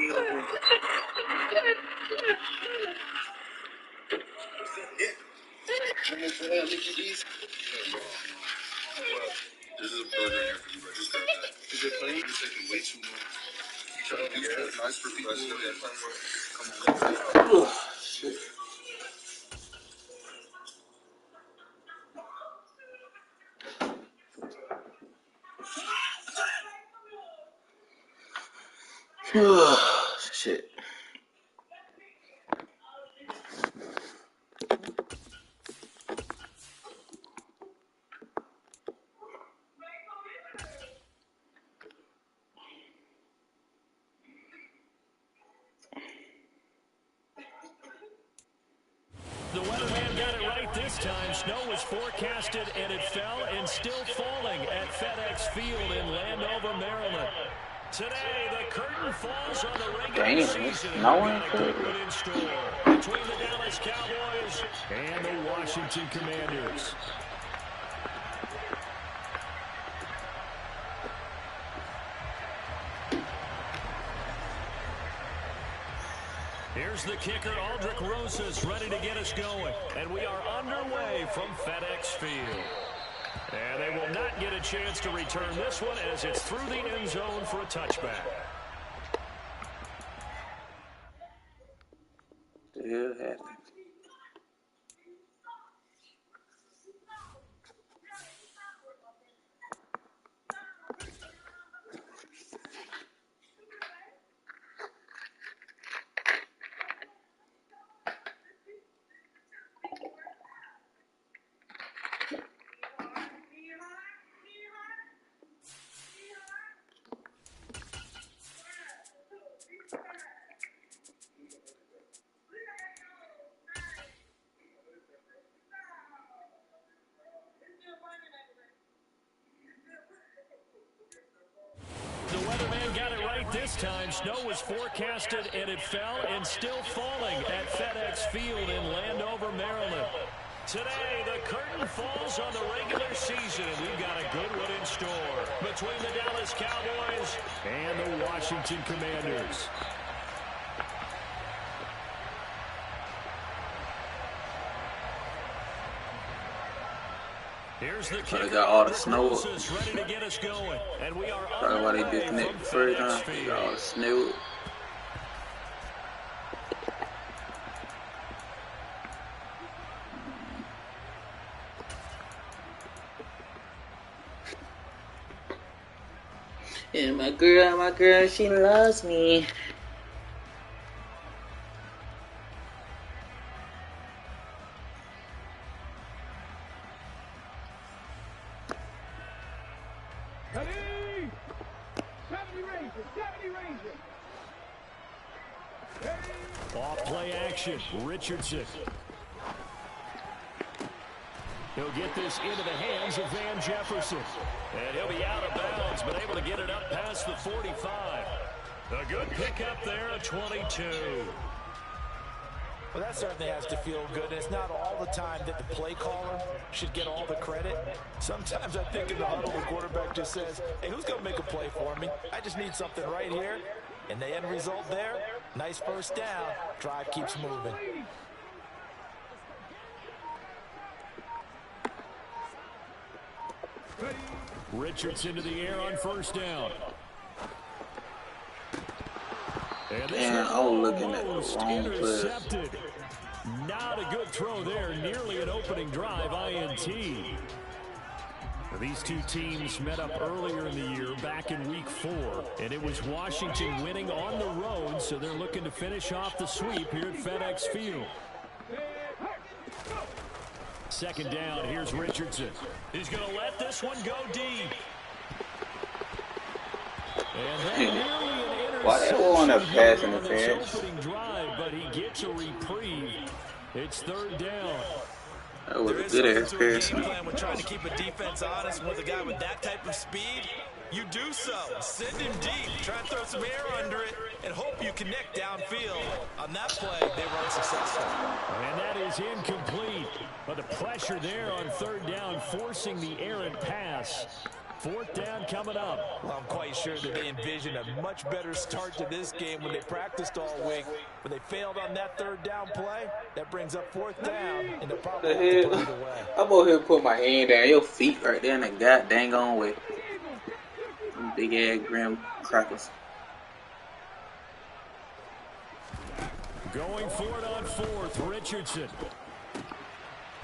This is a burger here for you, bro. Just grab that. Is it plain? It's taking way too long. Try to do stuff nice for people. Come on. Oh, shit. Shit. The weatherman got it right this time. Snow was forecasted, and it fell and still falling at FedEx Field in Landover, Maryland. Today, the curtain falls on the regular season. No one Good in store between the Dallas Cowboys and the Washington Commanders. Here's the kicker, Aldrich Rosas, ready to get us going. And we are underway from FedEx Field. And they will not get a chance to return this one as it's through the end zone for a touchback. What the hell happened? This time, snow was forecasted, and it fell and still falling at FedEx Field in Landover, Maryland. Today, the curtain falls on the regular season, and we've got a good one in store between the Dallas Cowboys and the Washington Commanders. Here's the kick. Got all the snow up. Ready to get us going. And we are probably why they disconnected the first time. Got all the snow. And my girl, she loves me. Off-play action, Richardson. He'll get this into the hands of Van Jefferson. And he'll be out of bounds, but able to get it up past the 45. A good pickup there, a 22. Well, that certainly has to feel good. And it's not all the time that the play caller should get all the credit. Sometimes I think in the huddle, the quarterback just says, hey, who's going to make a play for me? I just need something right here. And the end result there, nice first down. Drive keeps moving. Richardson to the air on first down. And I was looking at the wrong intercepted. Not a good throw there. Nearly an opening drive INT. These two teams met up earlier in the year, back in week 4, and it was Washington winning on the road, so they're looking to finish off the sweep here at FedEx Field. Second down, here's Richardson. He's going to let this one go deep. And then nearly an interception. Why they want a pass interference? Opening drive, but he gets a reprieve. It's third down. That was a good ass pass. Game plan with trying to keep a defense honest with a guy with that type of speed. You do so. Send him deep. Try and throw some air under it and hope you connect downfield. On that play, they were unsuccessful. And that is incomplete. But the pressure there on third down, forcing the errant pass. 4th down coming up. Well, I'm quite sure that they envisioned a much better start to this game when they practiced all week. But they failed on that 3rd down play. That brings up 4th down, and they'll probably have to put it away. I'm over here put my hand down. Your feet right there in the god dang on way. Big ass graham crackers. Going for it on 4th, Richardson.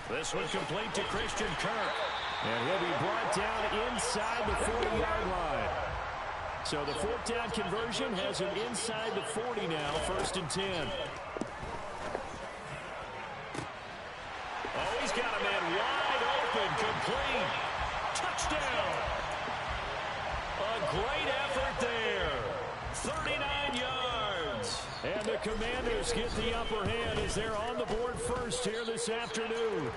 This one complete to Christian Kirk. And he'll be brought down inside the 40-yard line. So the 4th down conversion has him inside the 40 now, 1st and 10. Oh, he's got a man wide open, complete. Touchdown. A great effort there. 39 yards. And the Commanders get the upper hand as they're on the board first here this afternoon.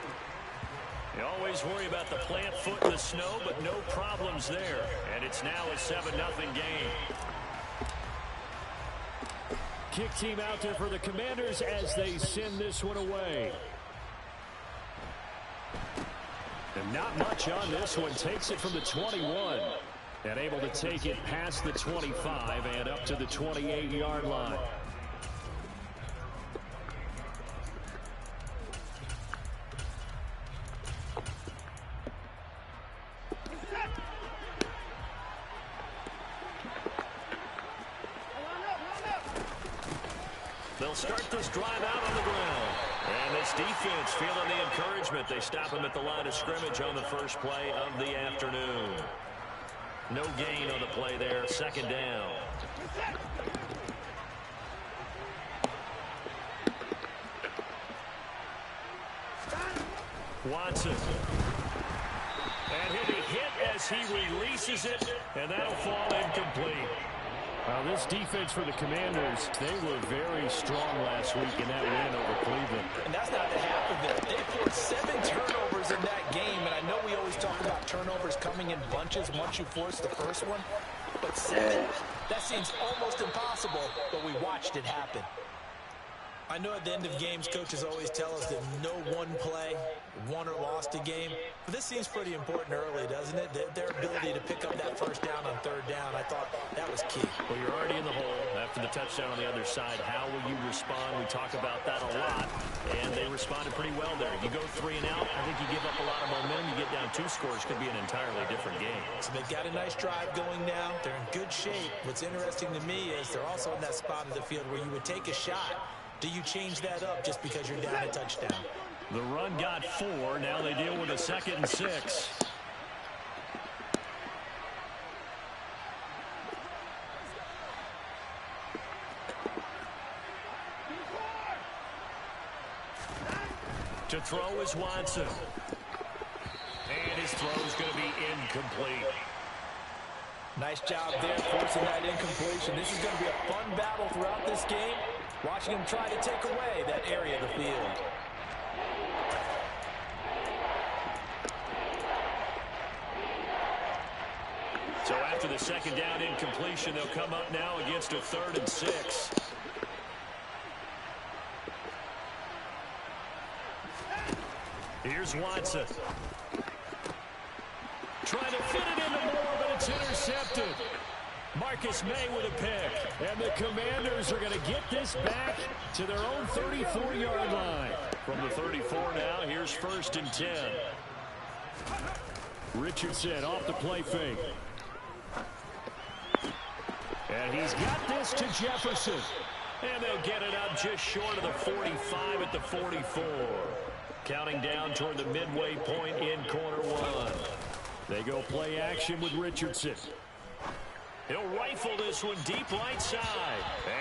You always worry about the plant foot in the snow, but no problems there. And it's now a 7-0 game. Kick team out there for the Commanders as they send this one away. And not much on this one. Takes it from the 21. And able to take it past the 25 and up to the 28-yard line. They'll start this drive out on the ground. And this defense feeling the encouragement. They stop him at the line of scrimmage on the first play of the afternoon. No gain on the play there. 2nd down. Watson. And he'll be hit as he releases it. And that'll fall incomplete. This defense for the Commanders, they were very strong last week in that win over Cleveland. And that's not the half of it. They forced 7 turnovers in that game, and I know we always talk about turnovers coming in bunches once you force the first one. But 7, that seems almost impossible, but we watched it happen. I know at the end of games, coaches always tell us that no one play won or lost a game. But this seems pretty important early, doesn't it? Their ability to pick up that 1st down on 3rd down, I thought that was key. Well, you're already in the hole after the touchdown on the other side. How will you respond? We talk about that a lot, and they responded pretty well there. You go 3 and out, I think you give up a lot of momentum. You get down 2 scores, could be an entirely different game. So they've got a nice drive going now. They're in good shape. What's interesting to me is they're also in that spot of the field where you would take a shot. Do you change that up just because you're down a touchdown? The run got 4. Now they deal with a 2nd and 6. To throw is Watson. And his throw is going to be incomplete. Nice job there forcing that incompletion. This is going to be a fun battle throughout this game. Watching him try to take away that area of the field. So after the 2nd down incompletion, they'll come up now against a 3rd and 6. Here's Watson. Trying to fit it into Moore, but it's intercepted. Marcus May with a pick. And the Commanders are going to get this back to their own 34-yard line. From the 34 now, here's 1st and 10. Richardson off the play fake. And he's got this to Jefferson. And they'll get it up just short of the 45 at the 44. Counting down toward the midway point in quarter 1. They go play action with Richardson. He'll rifle this one deep right side.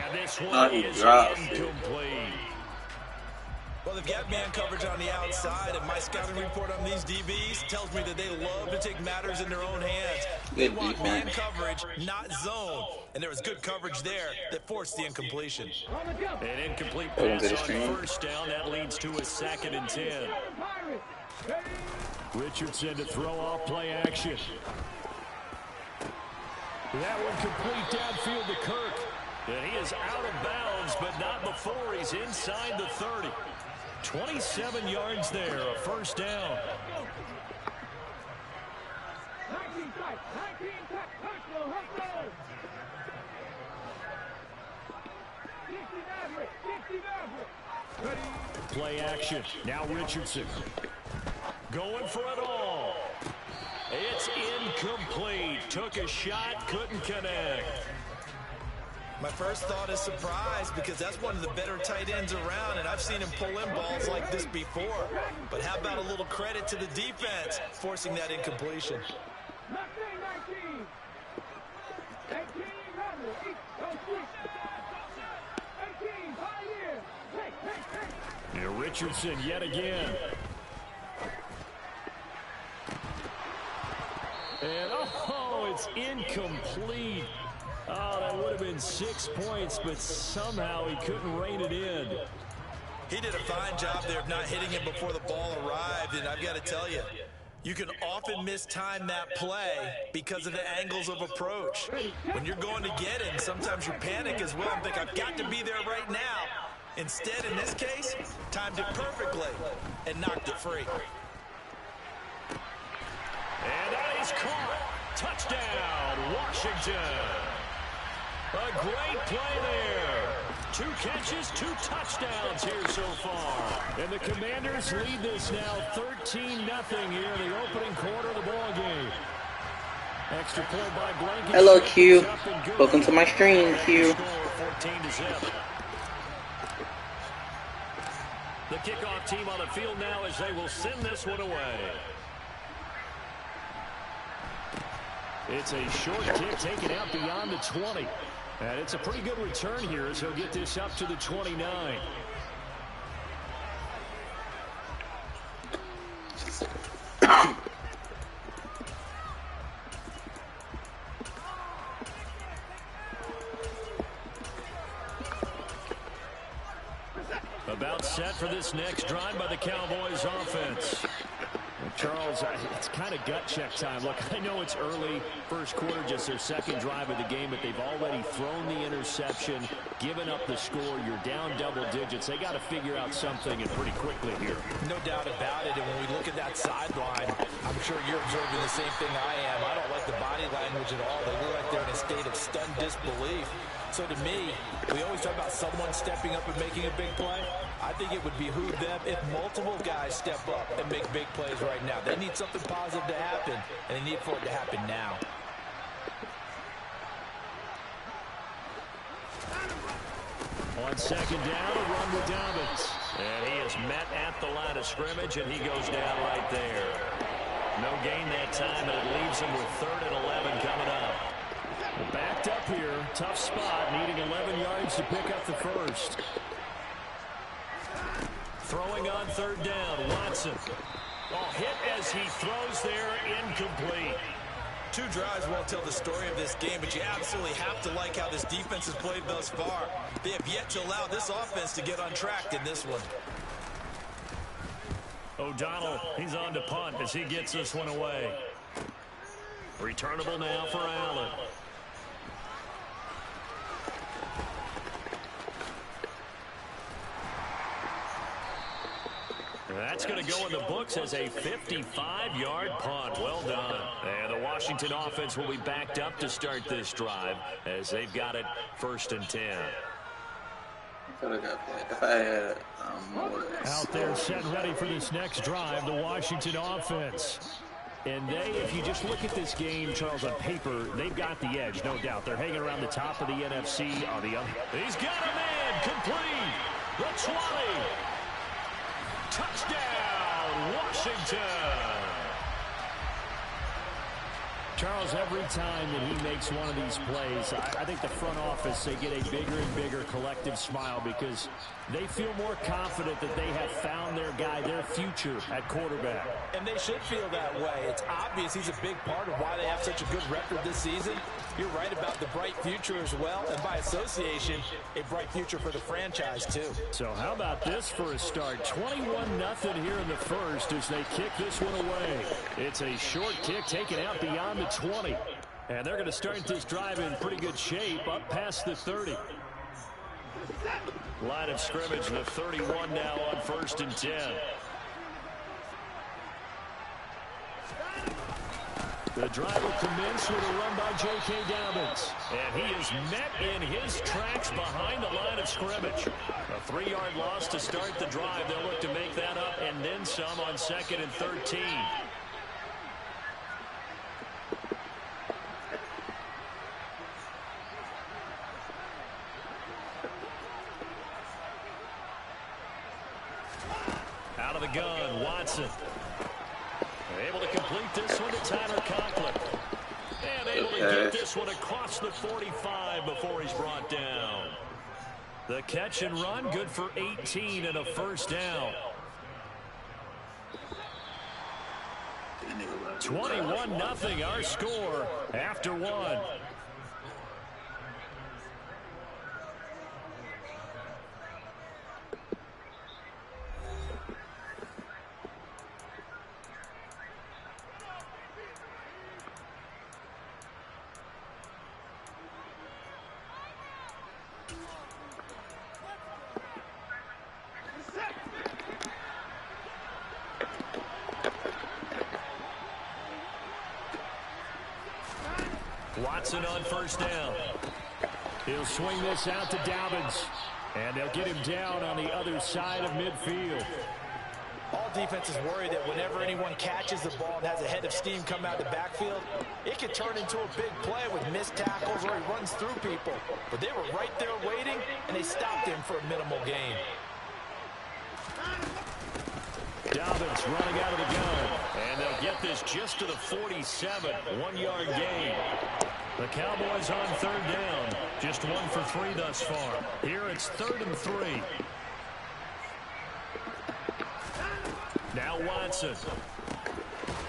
And this one is incomplete. Well, they've got man coverage on the outside, and my scouting report on these DBs tells me that they love to take matters in their own hands. They want man coverage, not zone. And there was good coverage there that forced the incompletion. An incomplete pass on 1st down. That leads to a 2nd and 10. Richardson to throw off play action. That one complete downfield to Kirk. And he is out of bounds, but not before he's inside the 30. 27 yards there, a 1st down. Play action. Now Richardson. Going for it all. It's incomplete. Took a shot, couldn't connect. My first thought is surprise because that's one of the better tight ends around, and I've seen him pull in balls like this before. But how about a little credit to the defense forcing that incompletion? Here Richardson yet again. And oh, it's incomplete. Oh, that would have been 6 points, but somehow he couldn't rein it in. He did a fine job there of not hitting it before the ball arrived, and I've got to tell you, you can often mistime that play because of the angles of approach. When you're going to get it, sometimes you panic as well and think, I've got to be there right now. Instead, in this case, timed it perfectly and knocked it free. And that is caught. Touchdown, Washington. A great play there. 2 catches, 2 touchdowns here so far. And the Commanders lead this now 13-0 here in the opening quarter of the ball game. Extra point by Blanket. Hello, Q. Welcome to my stream, Q. 14-0. The kickoff team on the field now as they will send this one away. It's a short kick taken out beyond the 20. And it's a pretty good return here as he'll get this up to the 29. About set for this next drive by the Cowboys offense. Charles, it's kind of gut check time. Look, I know it's early, first quarter, just their second drive of the game, but they've already thrown the interception, given up the score. You're down double digits. They got to figure out something and pretty quickly here. No doubt about it. And when we look at that sideline, I'm sure you're observing the same thing I am. I don't like the body language at all. They look like they're in a state of stunned disbelief. So to me, we always talk about someone stepping up and making a big play. I think it would behoove them if multiple guys step up and make big plays right now. They need something positive to happen, and they need for it to happen now. On second down, a run with Dobbins. And he is met at the line of scrimmage, and he goes down right there. No gain that time, and it leaves him with 3rd and 11 coming up. Backed up here, tough spot, needing 11 yards to pick up the first. Throwing on 3rd down, Watson. Oh, hit as he throws there, incomplete. 2 drives won't tell the story of this game, but you absolutely have to like how this defense has played thus far. They have yet to allow this offense to get untracked in this one. O'Donnell, he's on to punt as he gets this one away. Returnable now for Allen. That's going to go in the books as a 55-yard punt. Well done. And the Washington offense will be backed up to start this drive as they've got it 1st and 10. If I had out there set ready for this next drive, the Washington offense. And they, if you just look at this game, Charles, on paper, they've got the edge, no doubt. They're hanging around the top of the NFC on the other. He's got a man, complete. The 20. Touchdown, Washington. Charles, every time that he makes one of these plays, I think the front office, they get a bigger and bigger collective smile because they feel more confident that they have found their guy, their future at quarterback. And they should feel that way. It's obvious he's a big part of why they have such a good record this season. You're right about the bright future as well, and by association, a bright future for the franchise too. So how about this for a start? 21-0 here in the first as they kick this one away. It's a short kick taken out beyond the 20. And they're going to start this drive in pretty good shape up past the 30. Line of scrimmage, the 31 now on 1st and 10. The drive will commence with a run by J.K. Dobbins. And he is met in his tracks behind the line of scrimmage. A 3-yard loss to start the drive. They'll look to make that up and then some on 2nd and 13. Out of the gun, Watson. Able to complete this one to Tyler Conklin. And able to get this one across the 45 before he's brought down. The catch and run, good for 18 and a first down. 21-0 our score after one. Watson on first down. He'll swing this out to Dobbins. And they'll get him down on the other side of midfield. All defenses worry that whenever anyone catches the ball and has a head of steam come out of the backfield, it can turn into a big play with missed tackles or he runs through people. But they were right there waiting, and they stopped him for a minimal gain. Dobbins running out of the gun. And they'll get this just to the 47. 1-yard gain. The Cowboys on third down. Just 1 for 3 thus far. Here it's 3rd and 3. Now Watson.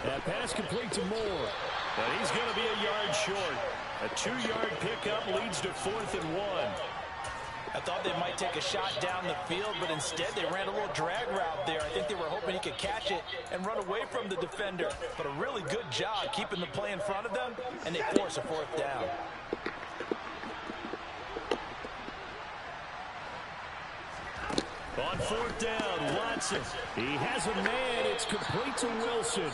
That pass complete to Moore. But he's going to be a yard short. A 2-yard pickup leads to 4th and 1. I thought they might take a shot down the field, but instead they ran a little drag route there. I think they were hoping he could catch it and run away from the defender. But a really good job keeping the play in front of them, and they force a 4th down. On 4th down, Watson. He has a man. It's complete to Wilson.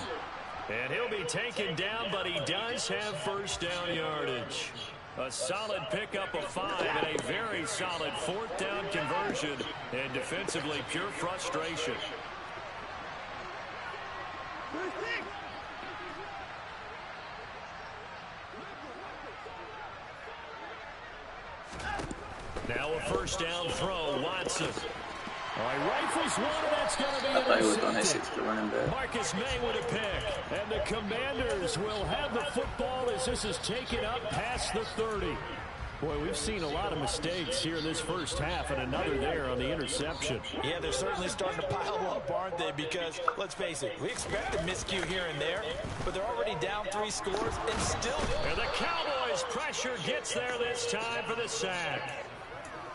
And he'll be taken down, but he does have first down yardage. A solid pickup of 5 and a very solid 4th down conversion. And defensively, pure frustration. Now a first down throw, Watson. All right, rifles one, and that's going to be I thought he was going to hit 6 to running back. Marcus May with a pick. And the Commanders will have the football as this is taken up past the 30. Boy, we've seen a lot of mistakes here in this first half, and another there on the interception. Yeah, they're certainly starting to pile up, aren't they? Because, let's face it, we expect a miscue here and there, but they're already down 3 scores and still... And the Cowboys' pressure gets there this time for the sack.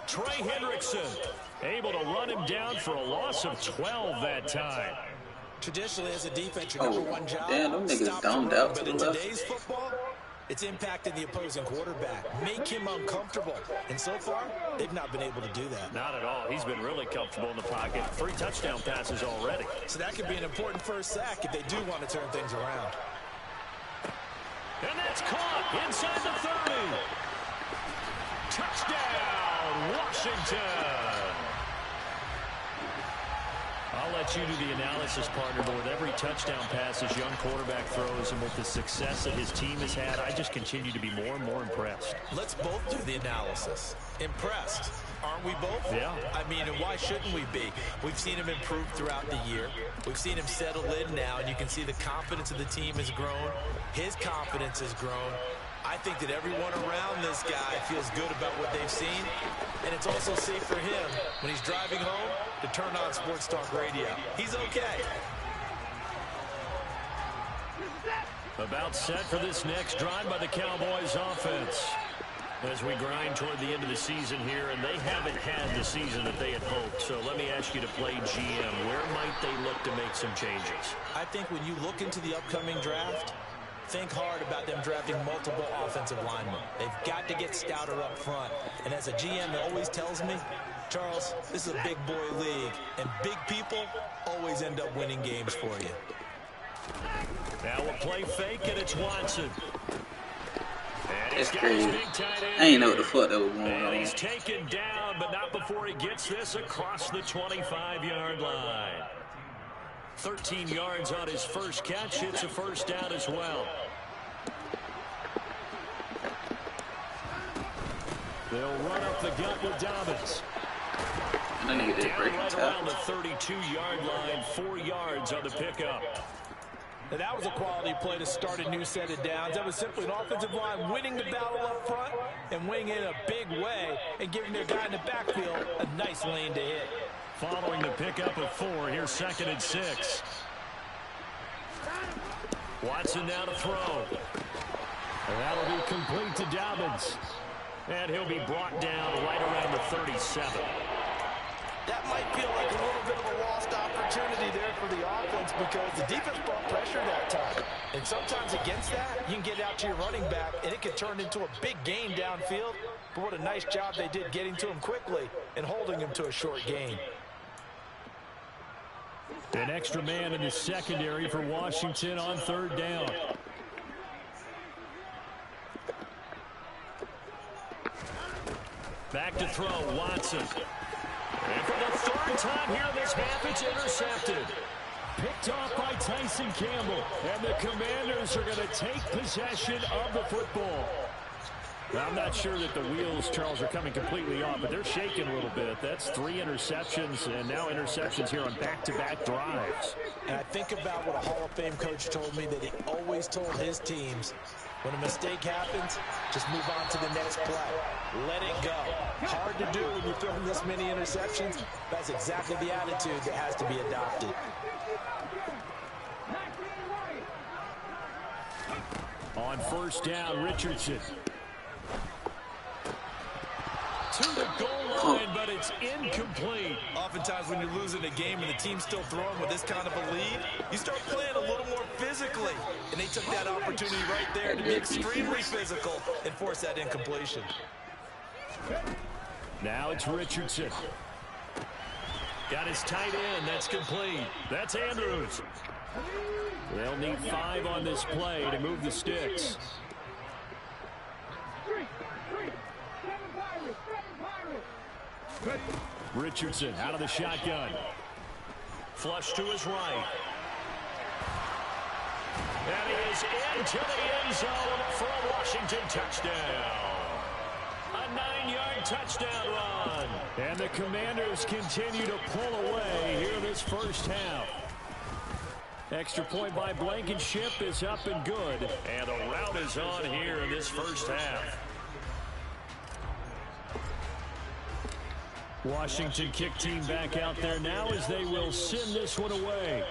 Trey Hendrickson able to run him down for a loss of 12 that time. Traditionally, as a defense, your number one job, damn, them niggas domed out to but the in left. today's football, it's impacted the opposing quarterback, make him uncomfortable. And so far, they've not been able to do that. Not at all. He's been really comfortable in the pocket. 3 touchdown passes already. So that could be an important first sack if they do want to turn things around. And that's caught inside the 30. Touchdown, Washington. I'll let you do the analysis, partner, but with every touchdown pass his young quarterback throws and with the success that his team has had, I just continue to be more and more impressed. Let's both do the analysis. Impressed. Aren't we both? Yeah. I mean, and why shouldn't we be? We've seen him improve throughout the year. We've seen him settle in now, and you can see the confidence of the team has grown. His confidence has grown. I think that everyone around this guy feels good about what they've seen, and it's also safe for him when he's driving home to turn on Sports Talk Radio. He's okay. About set for this next drive by the Cowboys offense. As we grind toward the end of the season here, and they haven't had the season that they had hoped. So let me ask you to play GM. Where might they look to make some changes? I think when you look into the upcoming draft, think hard about them drafting multiple offensive linemen. They've got to get stouter up front. And as a GM always tells me, Charles, this is a big boy league, and big people always end up winning games for you. Now we'll play fake, and it's Watson. And That's crazy. I ain't know what the fuck that was going on. And he's taken down, but not before he gets this across the 25-yard line. 13 yards on his first catch. It's a first down as well. They'll run up the gut with Dobbins. Down right around the 32-yard line, 4 yards on the pickup. And that was a quality play to start a new set of downs. That was simply an offensive line winning the battle up front and winning in a big way and giving their guy in the backfield a nice lane to hit. Following the pickup of 4, here's 2nd and 6. Watson now to throw. And that'll be complete to Dobbins. And he'll be brought down right around the 37. That might feel like a little bit of a lost opportunity there for the offense because the defense brought pressure that time. And sometimes against that, you can get out to your running back, and it can turn into a big gain downfield. But what a nice job they did getting to him quickly and holding him to a short gain. An extra man in the secondary for Washington on 3rd down. Back to throw, Watson. And for the 3rd time here in this half, it's intercepted. Picked off by Tyson Campbell. And the Commanders are going to take possession of the football. Now, I'm not sure that the wheels, Charles, are coming completely off, but they're shaking a little bit. That's 3 interceptions, and now interceptions here on back-to-back drives. And I think about what a Hall of Fame coach told me that he always told his teams, when a mistake happens, just move on to the next play. Let it go. Hard to do when you're throwing this many interceptions. That's exactly the attitude that has to be adopted. On 1st down, Richardson. To the goal line, but it's incomplete. Oftentimes when you're losing a game and the team's still throwing with this kind of a lead, you start playing a little more physically. And they took that opportunity right there to be extremely physical and force that incompletion. Now it's Richardson. Got his tight end. That's complete. That's Andrews. They'll need 5 on this play to move the sticks. Richardson out of the shotgun. Flush to his right. And he is into the end zone for a Washington touchdown. A 9-yard touchdown run. And the Commanders continue to pull away here in this first half. Extra point by Blankenship is up and good. And the rout is on here in this first half. Washington kick team back out there now as they will send this one away.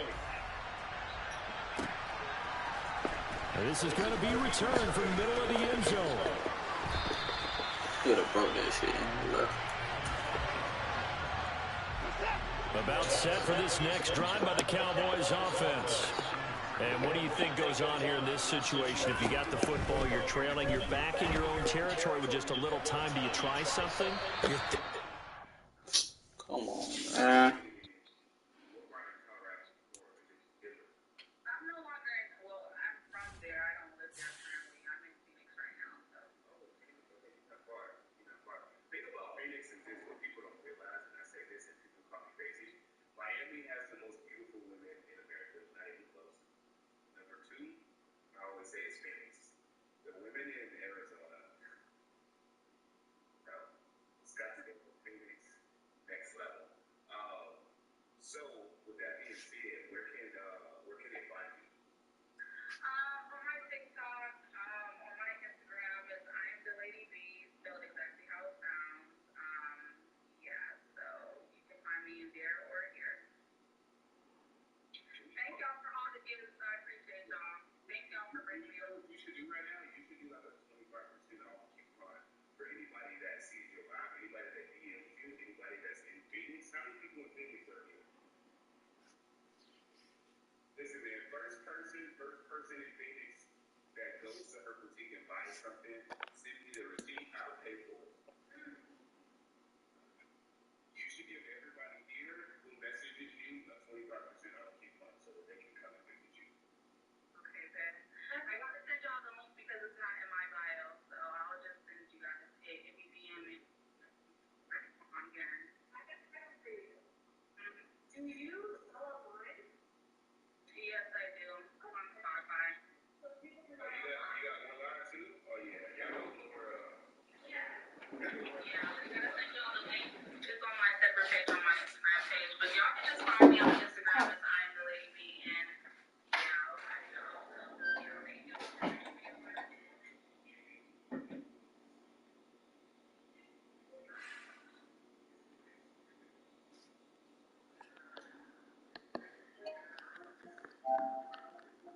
And this is going to be returned from the middle of the end zone. Could have broke that shit in the left. About set for this next drive by the Cowboys offense. And what do you think goes on here in this situation? If you got the football, you're trailing, you're back in your own territory with just a little time. Do you try something? Come on, man.